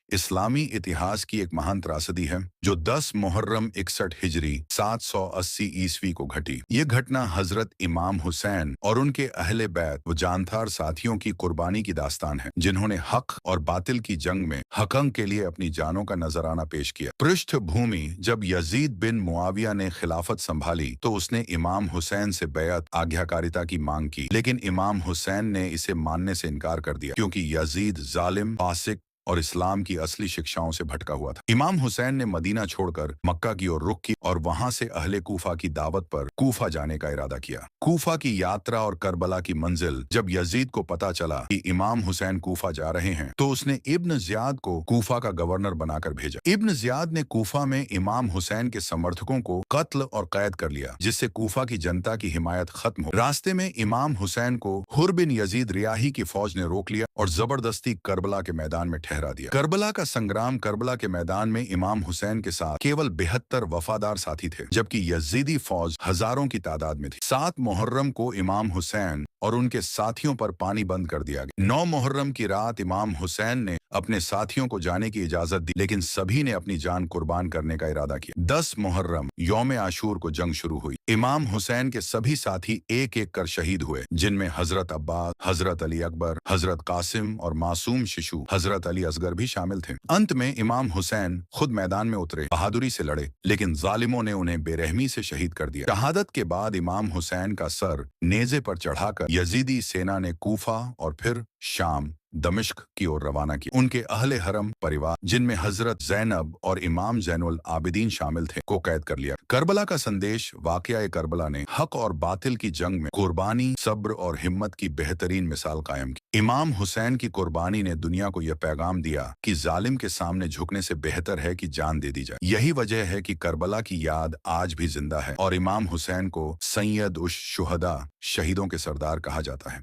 इस्लामी इतिहास की एक महान त्रासदी है जो 10 मुहर्रम 61 हिजरी 780 ईस्वी को घटी। ये घटना हजरत इमाम हुसैन और उनके अहले बैत व जानथार साथियों की कुर्बानी की दास्तान है, जिन्होंने हक और बातिल की जंग में हक़ के लिए अपनी जानों का नजराना पेश किया। पृष्ठभूमि: जब यजीद बिन मुआविया ने खिलाफत संभाली तो उसने इमाम हुसैन से बैअत आज्ञाकारिता की मांग की, लेकिन इमाम हुसैन ने इसे मानने से इनकार कर दिया क्योंकि यजीद जालिम, फासिक और इस्लाम की असली शिक्षाओं से भटका हुआ था। इमाम हुसैन ने मदीना छोड़कर मक्का की ओर रुख किया और वहां से अहले कूफा की दावत पर कूफा जाने का इरादा किया। कूफा की यात्रा और करबला की मंजिल: जब यजीद को पता चला कि इमाम हुसैन कूफा जा रहे हैं तो उसने इब्न जियाद को कूफा का गवर्नर बनाकर भेजा। इब्न जियाद ने कूफा में इमाम हुसैन के समर्थकों को कत्ल और कैद कर लिया, जिससे कूफा की जनता की हिमायत खत्म हो। रास्ते में इमाम हुसैन को हुर बिन यजीद रियाही की फौज ने रोक लिया और जबरदस्ती करबला के मैदान में ठहरा दिया। करबला का संग्राम: करबला के मैदान में इमाम हुसैन के साथ केवल 72 वफादार साथी थे, जबकि यजीदी फौज हजारों की तादाद में थी। 7 मुहर्रम को इमाम हुसैन और उनके साथियों पर पानी बंद कर दिया गया। 9 मुहर्रम की रात इमाम हुसैन ने अपने साथियों को जाने की इजाजत दी, लेकिन सभी ने अपनी जान कुर्बान करने का इरादा किया। 10 मुहर्रम यौम आशूर को जंग शुरू हुई। इमाम हुसैन के सभी साथी एक एक कर शहीद हुए, जिनमें हजरत अब्बास, हजरत अली अकबर, हजरत कासिम और मासूम शिशु हजरत अली असगर भी शामिल थे। अंत में इमाम हुसैन खुद मैदान में उतरे, बहादुरी से लड़े, लेकिन जालिमों ने उन्हें बेरहमी से शहीद कर दिया। शहादत के बाद इमाम हुसैन का सर नेज़े पर चढ़ाकर यजीदी सेना ने कूफा और फिर शाम, दमिश्क की ओर रवाना किया। उनके अहले हरम परिवार, जिनमें हजरत जैनब और इमाम जैनुल आबिदीन शामिल थे, को कैद कर लिया। करबला का संदेश: वाक़या करबला ने हक और बातिल की जंग में कुर्बानी, सब्र और हिम्मत की बेहतरीन मिसाल कायम की। इमाम हुसैन की कुर्बानी ने दुनिया को यह पैगाम दिया कि जालिम के सामने झुकने से बेहतर है कि जान दे दी जाए। यही वजह है कि करबला की याद आज भी जिंदा है और इमाम हुसैन को सैयद उश शुहदा, शहीदों के सरदार कहा जाता है।